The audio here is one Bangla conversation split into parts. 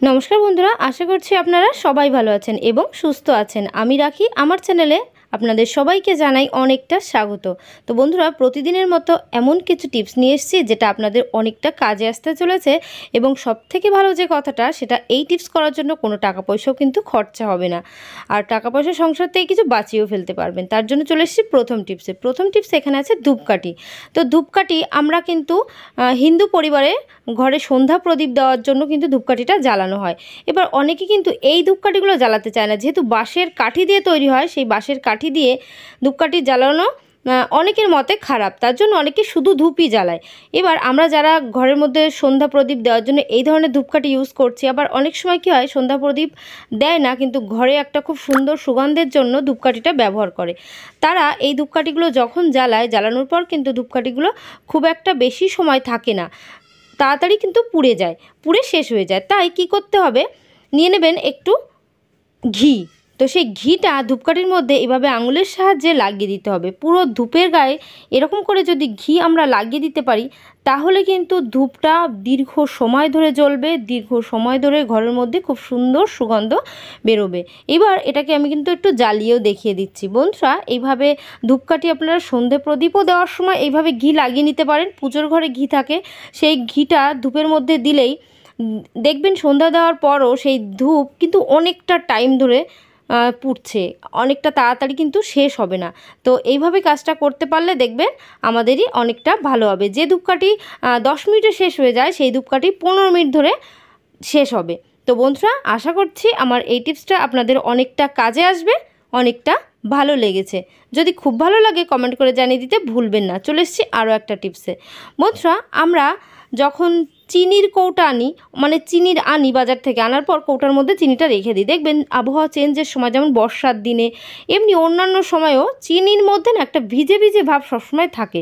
নমস্কার বন্ধুরা, আশা করছি আপনারা সবাই ভালো আছেন এবং সুস্থ আছেন। আমি রাখি আমার চ্যানেলে আপনাদের সবাইকে জানাই অনেকটা স্বাগত। তো বন্ধুরা, প্রতিদিনের মতো এমন কিছু টিপস নিয়ে এসেছি যেটা আপনাদের অনেকটা কাজে আসতে চলেছে। এবং সবথেকে ভালো যে কথাটা, সেটা এই টিপস করার জন্য কোনো টাকা পয়সাও কিন্তু খরচা হবে না, আর টাকা পয়সা সংসার থেকে কিছু বাঁচিয়েও ফেলতে পারবেন। তার জন্য চলে এসেছি প্রথম টিপস এখানে আছে ধূপকাঠি। তো ধূপকাঠি আমরা কিন্তু হিন্দু পরিবারে ঘরে সন্ধ্যা প্রদীপ দেওয়ার জন্য কিন্তু ধূপকাঠিটা জ্বালানো হয়। এবার অনেকে কিন্তু এই ধূপকাঠিগুলো জ্বালাতে চায় না, যেহেতু বাঁশের কাঠি দিয়ে তৈরি হয়। সেই বাঁশের কাঠি দিয়ে ধূপকাঠি জ্বালানো অনেকের মতে খারাপ, তার জন্য অনেকে শুধু ধূপই জ্বালায়। এবার আমরা যারা ঘরের মধ্যে সন্ধ্যা প্রদীপ দেওয়ার জন্য এই ধরনের ধূপকাঠি ইউজ করছি, আবার অনেক সময় কী হয়, সন্ধ্যা প্রদীপ দেয় না কিন্তু ঘরে একটা খুব সুন্দর সুগন্ধের জন্য ধূপকাঠিটা ব্যবহার করে। তারা এই ধূপকাঠিগুলো যখন জ্বালানোর পর কিন্তু ধূপকাঠিগুলো খুব একটা বেশি সময় থাকে না, তাড়াতাড়ি কিন্তু পুড়ে যায়, পুড়ে শেষ হয়ে যায়। তাই কি করতে হবে, নিয়ে নেবেন একটু ঘি। তো সেই ঘিটা ধূপকাঠির মধ্যে এভাবে আঙুলের সাহায্যে লাগিয়ে দিতে হবে। পুরো ধূপের গায়ে এরকম করে যদি ঘি আমরা লাগিয়ে দিতে পারি, তাহলে কিন্তু ধূপটা দীর্ঘ সময় ধরে জ্বলবে, দীর্ঘ সময় ধরে ঘরের মধ্যে খুব সুন্দর সুগন্ধ বেরোবে। এবার এটাকে আমি কিন্তু একটু জ্বালিয়েও দেখিয়ে দিচ্ছি। বন্ধুরা, এইভাবে ধূপকাঠি আপনারা সন্ধে প্রদীপও দেওয়ার সময় এইভাবে ঘি লাগিয়ে নিতে পারেন। পুজোর ঘরে ঘি থাকে, সেই ঘিটা ধূপের মধ্যে দিলেই দেখবেন সন্ধ্যা দেওয়ার পরও সেই ধূপ কিন্তু অনেকটা টাইম ধরে পুড়ছে, অনেকটা তাড়াতাড়ি কিন্তু শেষ হবে না। তো এইভাবে কাজটা করতে পারলে দেখবেন আমাদেরই অনেকটা ভালো হবে। যে ধূপকাঠি 10 মিনিটে শেষ হয়ে যায়, সেই ধূপকাঠি 15 মিনিট ধরে শেষ হবে। তো বন্ধুরা, আশা করছি আমার এই টিপসটা আপনাদের অনেকটা কাজে আসবে, অনেকটা ভালো লেগেছে। যদি খুব ভালো লাগে কমেন্ট করে জানিয়ে দিতে ভুলবেন না। চলে এসেছি আরও একটা টিপসে। বন্ধুরা, আমরা যখন চিনির কৌটা আনি, মানে চিনির আনি বাজার থেকে, আনার পর কৌটার মধ্যে চিনিটা রেখে দিই। দেখবেন আবহাওয়া চেঞ্জের সময়, যেমন বর্ষার দিনে, এমনি অন্যান্য সময়েও চিনির মধ্যে না একটা ভিজে ভিজে ভাব সবসময় থাকে।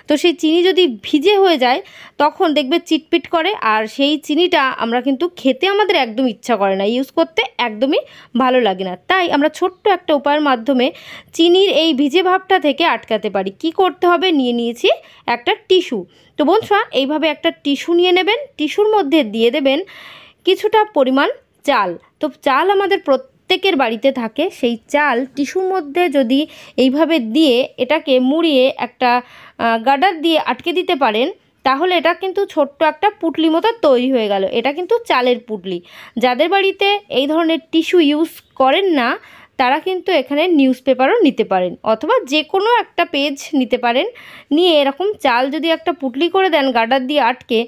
তো সেই চিনি যদি ভিজে হয়ে যায়, তখন দেখবে চিটপিট করে, আর সেই চিনিটা আমরা কিন্তু খেতে আমাদের একদম ইচ্ছা করে না, ইউজ করতে একদমই ভালো লাগে না। তাই আমরা ছোট্ট একটা উপায়ের মাধ্যমে চিনির এই ভিজে ভাবটা থেকে আটকাতে পারি। কি করতে হবে, নিয়ে নিয়েছি একটা টিস্যু। তো বন্ধুরা, এইভাবে একটা টিস্যু নিয়ে নেবেন, টিস্যুর মধ্যে দিয়ে দেবেন কিছুটা পরিমাণ চাল। তো চাল আমাদের প্রত্যেকের বাড়িতে থাকে, সেই চাল টিস্যুর মধ্যে যদি এইভাবে দিয়ে এটাকে মুড়িয়ে একটা গার্ডার দিয়ে আটকে দিতে পারেন, তাহলে এটা কিন্তু ছোট্ট একটা পুটলি মতো তৈরি হয়ে গেল। এটা কিন্তু চালের পুটলি। যাদের বাড়িতে এই ধরনের টিস্যু ইউজ করেন না, তারা কিন্তু এখানে নিউজ পেপারও নিতে পারেন, অথবা যে কোনো একটা পেজ নিতে পারেন। নিয়ে এরকম চাল যদি একটা পুটলি করে দেন গার্ডার দিয়ে আটকে,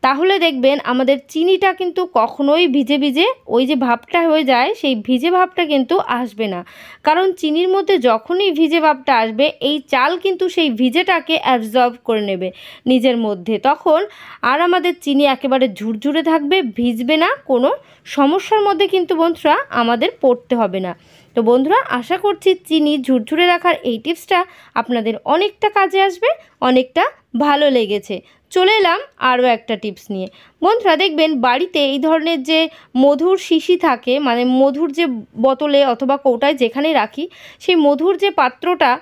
তাহলে দেখবেন আমাদের চিনিটা কিন্তু কখনোই ভিজে ভিজে ওই যে ভাবটা হয়ে যায়, সেই ভিজে ভাবটা কিন্তু আসবে না। কারণ চিনির মধ্যে যখনই ভিজে ভাবটা আসবে, এই চাল কিন্তু সেই ভিজেটাকে অ্যাবজর্ব করে নেবে নিজের মধ্যে। তখন আর আমাদের চিনি একেবারে ঝুরঝুরে থাকবে, ভিজবে না, কোনো সমস্যার মধ্যে কিন্তু বন্ধুরা আমাদের পড়তে হবে না। তো বন্ধুরা, আশা করছি চিনি ঝুরঝুরে রাখার এই টিপসটা আপনাদের অনেকটা কাজে আসবে, অনেকটা ভালো লেগেছে। চলে এলাম আরও একটা টিপস নিয়ে। বন্ধুরা, দেখবেন বাড়িতে এই ধরনের যে মধুর শিশি থাকে, মানে মধুর যে বোতলে অথবা কৌটায় যেখানে রাখি, সেই মধুর যে পাত্রটা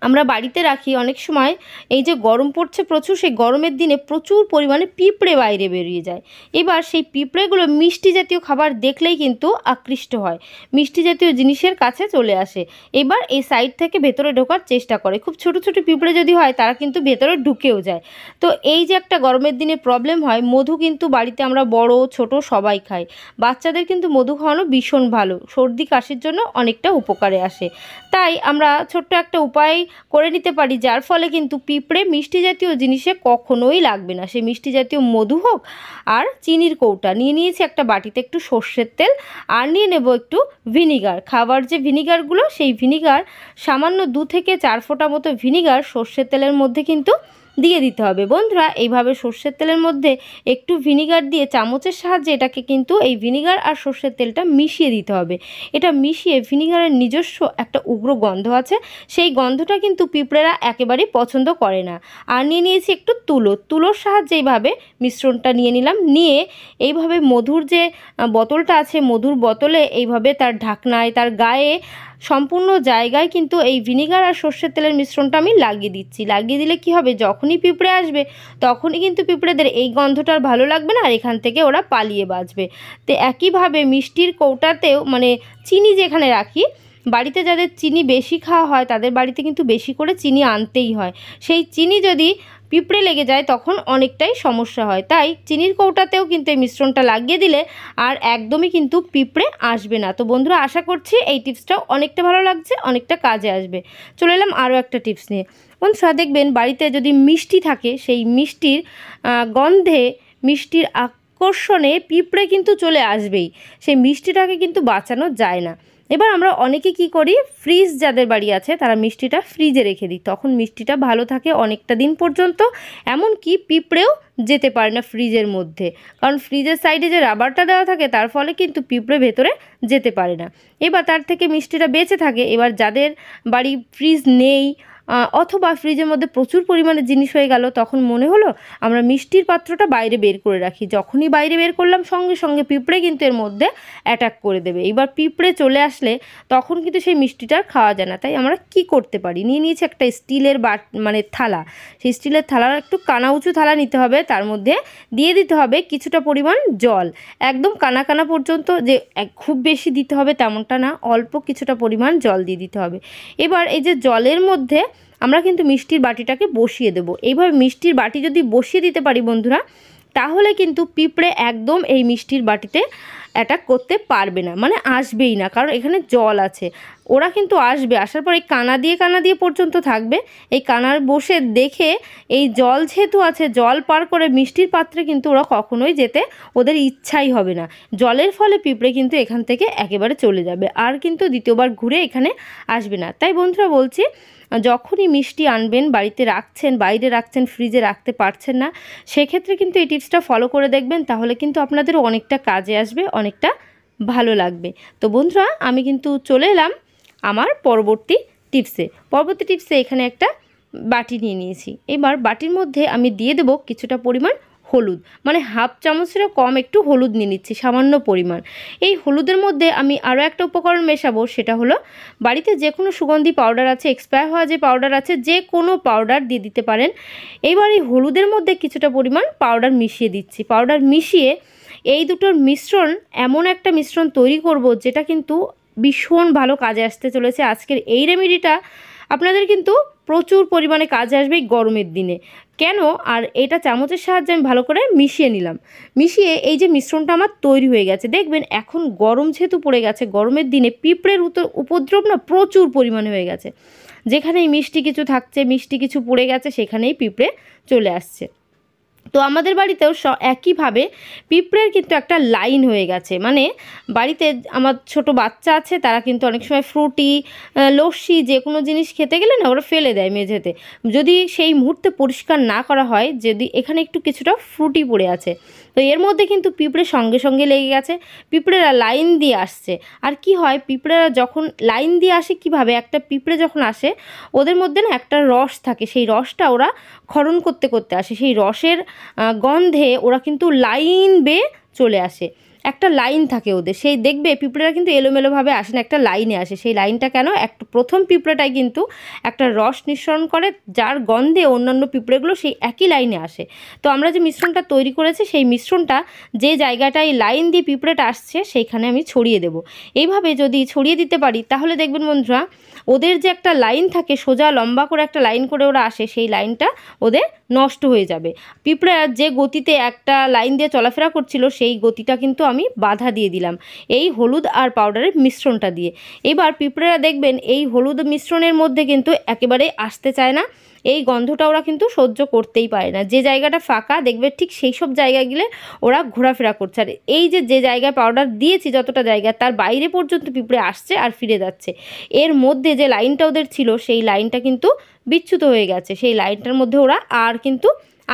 আমরা বাড়িতে রাখি, অনেক সময় এই যে গরম পড়ছে প্রচুর, সেই গরমের দিনে প্রচুর পরিমাণে পিঁপড়ে বাইরে বেরিয়ে যায়। এবার সেই পিঁপড়েগুলো মিষ্টি জাতীয় খাবার দেখলেই কিন্তু আকৃষ্ট হয়, মিষ্টি জাতীয় জিনিসের কাছে চলে আসে। এবার এই সাইড থেকে ভেতরে ঢোকার চেষ্টা করে। খুব ছোট ছোট পিঁপড়ে যদি হয়, তারা কিন্তু ভেতরে ঢুকেও যায়। তো এই যে একটা গরমের দিনে প্রবলেম হয়, মধু কিন্তু বাড়িতে আমরা বড় ছোট সবাই খাই। বাচ্চাদের কিন্তু মধু খাওয়ানো ভীষণ ভালো, সর্দি কাশির জন্য অনেকটা উপকারে আসে। তাই আমরা ছোট্ট একটা উপায় করে নিতে পারি, যার ফলে কিন্তু পিঁপড়ে মিষ্টি জাতীয় জিনিসে কখনোই লাগবে না। সেই মিষ্টি জাতীয় মধু হোক আর চিনির কৌটা নিয়ে নিয়েছি, একটা বাটিতে একটু সর্ষের তেল, আর নিয়ে নেব একটু ভিনিগার। খাবার যে ভিনিগারগুলো, সেই ভিনিগার সামান্য 2 থেকে 4 ফোঁটা মতো ভিনিগার সর্ষের তেলের মধ্যে কিন্তু দিয়ে দিতে হবে। বন্ধুরা, এইভাবে সর্ষের তেলের মধ্যে একটু ভিনিগার দিয়ে চামচের সাহায্যে এটাকে কিন্তু এই ভিনিগার আর সর্ষের তেলটা মিশিয়ে দিতে হবে। এটা মিশিয়ে, ভিনিগারের নিজস্ব একটা উগ্র গন্ধ আছে, সেই গন্ধটা কিন্তু পিঁপড়েরা একেবারেই পছন্দ করে না। আর নিয়ে নিয়েছি একটু তুলোর সাহায্যে এইভাবে মিশ্রণটা নিয়ে নিলাম। নিয়ে এইভাবে মধুর যে বোতলটা আছে, মধুর বোতলে এইভাবে তার ঢাকনায়, তার গায়ে সম্পূর্ণ জায়গায় কিন্তু এই ভিনিগার আর সর্ষের তেলের মিশ্রণটা আমি লাগিয়ে দিচ্ছি। লাগিয়ে দিলে কি হবে, যখনই পিঁপড়ে আসবে তখনই কিন্তু পিঁপড়েদের এই গন্ধটা আর ভালো লাগবে না, আর এখান থেকে ওরা পালিয়ে বাঁচবে। তো একইভাবে মিষ্টির কৌটাতেও মানে চিনি যেখানে রাখি, বাড়িতে যাদের চিনি বেশি খাওয়া হয় তাদের বাড়িতে কিন্তু বেশি করে চিনি আনতেই হয়। সেই চিনি যদি পিঁপড়ে লেগে যায় তখন অনেকটাই সমস্যা হয়। তাই চিনির কৌটাতেও কিন্তু এই মিশ্রণটা লাগিয়ে দিলে আর একদমই কিন্তু পিঁপড়ে আসবে না। তো বন্ধুরা, আশা করছি এই টিপসটাও অনেকটা ভালো লাগছে, অনেকটা কাজে আসবে। চলে এলাম আরও একটা টিপস নিয়ে। বন্ধুরা দেখবেন, বাড়িতে যদি মিষ্টি থাকে, সেই মিষ্টির গন্ধে, মিষ্টির আকর্ষণে পিঁপড়ে কিন্তু চলে আসবেই। সেই মিষ্টিটাকে কিন্তু বাঁচানো যায় না। এবার আমরা অনেকে কি করি, ফ্রিজ যাদের বাড়ি আছে তারা মিষ্টিটা ফ্রিজে রেখে দিই, তখন মিষ্টিটা ভালো থাকে অনেকটা দিন পর্যন্ত। এমনকি পিঁপড়েও যেতে পারে না ফ্রিজের মধ্যে, কারণ ফ্রিজের সাইডে যে রাবারটা দেওয়া থাকে তার ফলে কিন্তু পিঁপড়ে ভেতরে যেতে পারে না। এবার তার থেকে মিষ্টিটা বেঁচে থাকে। এবার যাদের বাড়ি ফ্রিজ নেই অথবা ফ্রিজের মধ্যে প্রচুর পরিমাণে জিনিস হয়ে গেল, তখন মনে হলো আমরা মিষ্টির পাত্রটা বাইরে বের করে রাখি। যখনই বাইরে বের করলাম সঙ্গে সঙ্গে পিঁপড়ে কিন্তু এর মধ্যে অ্যাটাক করে দেবে। এবার পিঁপড়ে চলে আসলে তখন কিন্তু সেই মিষ্টিটা আর খাওয়া যায় না। তাই আমরা কি করতে পারি, নিয়ে নিয়েছি একটা স্টিলের মানে থালা। সেই স্টিলের থালার একটু কানা উঁচু থালা নিতে হবে, তার মধ্যে দিয়ে দিতে হবে কিছুটা পরিমাণ জল, একদম কানা কানা পর্যন্ত, যে খুব বেশি দিতে হবে তেমনটা না, অল্প কিছুটা পরিমাণ জল দিয়ে দিতে হবে। এবার এই যে জলের মধ্যে আমরা কিন্তু মিষ্টির বাটিটাকে বসিয়ে দেব। এইভাবে মিষ্টির বাটি যদি বসিয়ে দিতে পারি বন্ধুরা, তাহলে কিন্তু পিঁপড়ে একদম এই মিষ্টির বাটিতে অ্যাটাক করতে পারবে না, মানে আসবেই না, কারণ এখানে জল আছে। ওরা কিন্তু আসবে, আসার পর এই কানা দিয়ে পর্যন্ত থাকবে। এই কানার বসে দেখে এই জল যেহেতু আছে, জল পার করে মিষ্টির পাত্রে কিন্তু ওরা কখনোই যেতে ওদের ইচ্ছাই হবে না। জলের ফলে পিঁপড়ে কিন্তু এখান থেকে একেবারে চলে যাবে, আর কিন্তু দ্বিতীয়বার ঘুরে এখানে আসবে না। তাই বন্ধুরা বলছি, যখনই মিষ্টি আনবেন, বাড়িতে রাখছেন, বাইরে রাখছেন, ফ্রিজে রাখতে পারছেন না, সেক্ষেত্রে কিন্তু এই টিপসটা ফলো করে দেখবেন, তাহলে কিন্তু আপনাদেরও অনেকটা কাজে আসবে, অনেকটা ভালো লাগবে। তো বন্ধুরা, আমি কিন্তু চলে এলাম আমার পরবর্তী টিপসে। এখানে একটা বাটি নিয়ে নিয়েছি। এবার বাটির মধ্যে আমি দিয়ে দেবো কিছুটা পরিমাণ হলুদ, মানে হাফ চামচেরও কম একটু হলুদ নিয়ে নিচ্ছি, সামান্য পরিমাণ। এই হলুদের মধ্যে আমি আরও একটা উপকরণ মেশাবো, সেটা হলো বাড়িতে যে কোনো সুগন্ধি পাউডার আছে, এক্সপায়ার হওয়া যে পাউডার আছে, যে কোনো পাউডার দিয়ে দিতে পারেন। এবার এই হলুদের মধ্যে কিছুটা পরিমাণ পাউডার মিশিয়ে দিচ্ছি। পাউডার মিশিয়ে এই দুটোর মিশ্রণ, এমন একটা মিশ্রণ তৈরি করব যেটা কিন্তু ভীষণ ভালো কাজে আসতে চলেছে। আজকের এই রেমেডিটা আপনাদের কিন্তু প্রচুর পরিমাণে কাজে আসবে এই গরমের দিনে। কেন, আর এটা চামচের সাহায্যে আমি ভালো করে মিশিয়ে নিলাম। মিশিয়ে এই যে মিশ্রণটা আমার তৈরি হয়ে গেছে, দেখবেন এখন গরম যেহেতু পড়ে গেছে, গরমের দিনে পিঁপড়ের উপদ্রব না প্রচুর পরিমাণে হয়ে গেছে। যেখানেই মিষ্টি কিছু থাকছে, মিষ্টি কিছু পড়ে গেছে, সেখানেই পিঁপড়ে চলে আসছে। তো আমাদের বাড়িতেও একইভাবে পিঁপড়ের কিন্তু একটা লাইন হয়ে গেছে। মানে বাড়িতে আমার ছোট বাচ্চা আছে, তারা কিন্তু অনেক সময় ফ্রুটি, লস্যি যে কোনো জিনিস খেতে গেলে না ওরা ফেলে দেয় মেঝেতে। যদি সেই মুহূর্তে পরিষ্কার না করা হয়, যদি এখানে একটু কিছুটা ফ্রুটি পড়ে আছে, তো এর মধ্যে কিন্তু পিঁপড়ে সঙ্গে সঙ্গে লেগে গেছে। পিঁপড়েরা লাইন দিয়ে আসছে। আর কি হয়, পিঁপড়েরা যখন লাইন দিয়ে আসে কিভাবে, একটা পিঁপড়ে যখন আসে ওদের মধ্যে না একটা রস থাকে, সেই রসটা ওরা ক্ষরণ করতে করতে আসে। সেই রসের গন্ধে ওরা কিন্তু লাইন বেয়ে চলে আসে। একটা লাইন থাকে ওদের, সেই দেখবে পিঁপড়েরা কিন্তু এলোমেলোভাবে আসে না, একটা লাইনে আসে। সেই লাইনটা কেন, প্রথম পিঁপড়েটাই কিন্তু একটা রস নিঃসরণ করে, যার গন্ধে অন্যান্য পিঁপড়েগুলো সেই একই লাইনে আসে। তো আমরা যে মিশ্রণটা তৈরি করেছি, সেই মিশ্রণটা যে জায়গাটায় লাইন দিয়ে পিঁপড়েটা আসছে সেইখানে আমি ছড়িয়ে দেব। এইভাবে যদি ছড়িয়ে দিতে পারি, তাহলে দেখবেন বন্ধুরা, ওদের যে একটা লাইন থাকে, সোজা লম্বা করে একটা লাইন করে ওরা আসে, সেই লাইনটা ওদের নষ্ট হয়ে যাবে। পিঁপড়ে যে গতিতে একটা লাইন দিয়ে চলাফেরা করছিল, সেই গতিটা কিন্তু আমি বাধা দিয়ে দিলাম এই হলুদ আর পাউডারের মিশ্রণটা দিয়ে। এবার পিঁপড়েরা দেখবেন এই হলুদ মিশ্রণের মধ্যে কিন্তু একেবারে আসতে চায় না, এই গন্ধটা ওরা কিন্তু সহ্য করতেই পারে না। যে জায়গাটা ফাঁকা দেখবে, ঠিক সেই সব জায়গায় গেলে ওরা ঘোরাফেরা করছে। আর এই যে জায়গায় পাউডার দিয়েছি, যতটা জায়গা, তার বাইরে পর্যন্ত পিঁপড়ে আসছে আর ফিরে যাচ্ছে। এর মধ্যে যে লাইনটা ওদের ছিল, সেই লাইনটা কিন্তু বিচ্যুত হয়ে গেছে। সেই লাইনটার মধ্যে ওরা আর কিন্তু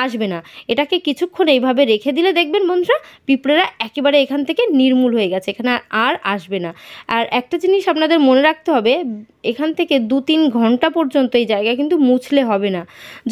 আসবে না। এটাকে কিছুক্ষণ এইভাবে রেখে দিলে দেখবেন বন্ধুরা, পিঁপড়েরা একেবারে এখান থেকে নির্মূল হয়ে গেছে, এখানে আর আসবে না। আর একটা জিনিস আপনাদের মনে রাখতে হবে, এখান থেকে 2-3 ঘন্টা পর্যন্ত এই জায়গা কিন্তু মুছলে হবে না।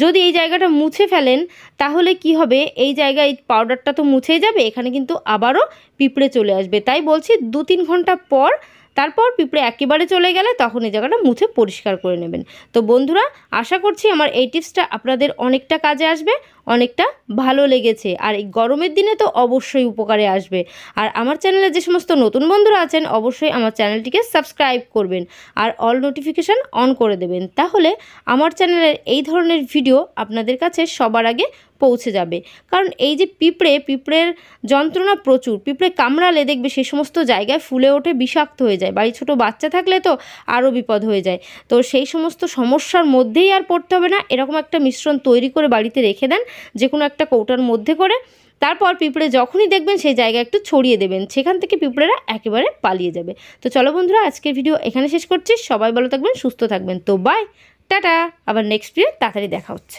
যদি এই জায়গাটা মুছে ফেলেন, তাহলে কি হবে, এই জায়গায় পাউডারটা তো মুছেই যাবে, এখানে কিন্তু আবারও পিঁপড়ে চলে আসবে। তাই বলছি 2-3 ঘন্টা পর তারপর পিঁপড়ে একেবারে চলে গেলে তখন এই জায়গাটা মুছে পরিষ্কার করে নেবেন। তো বন্ধুরা, আশা করছি আমার এই টিপসটা আপনাদের অনেকটা কাজে আসবে, অনেকটা ভালো লেগেছে। আর এই গরমের দিনে তো অবশ্যই উপকারে আসবে। আর আমার চ্যানেলে যে সমস্ত নতুন বন্ধুরা আছেন অবশ্যই আমার চ্যানেলটিকে সাবস্ক্রাইব করবেন আর অল নোটিফিকেশান অন করে দেবেন, তাহলে আমার চ্যানেলের এই ধরনের ভিডিও আপনাদের কাছে সবার আগে পৌঁছে যাবে। কারণ এই যে পিঁপড়ের যন্ত্রণা প্রচুর, পিঁপড়ে কামড়ালে দেখবে সে সমস্ত জায়গায় ফুলে ওঠে, বিষাক্ত হয়ে যায়। বাড়ি ছোট বাচ্চা থাকলে তো আরও বিপদ হয়ে যায়। তো সেই সমস্ত সমস্যার মধ্যেই আর পড়তে হবে না, এরকম একটা মিশ্রণ তৈরি করে বাড়িতে রেখে দেন যে কোনো একটা কৌটার মধ্যে করে। তারপর পিঁপড়ে যখনই দেখবেন সেই জায়গায় একটু ছড়িয়ে দেবেন, সেখান থেকে পিঁপড়েরা একেবারে পালিয়ে যাবে। তো চলো বন্ধুরা, আজকের ভিডিও এখানে শেষ করছি। সবাই ভালো থাকবেন, সুস্থ থাকবেন। তো বাই, টাটা, আবার নেক্সট ভিডিও তাড়াতাড়ি দেখা হচ্ছে।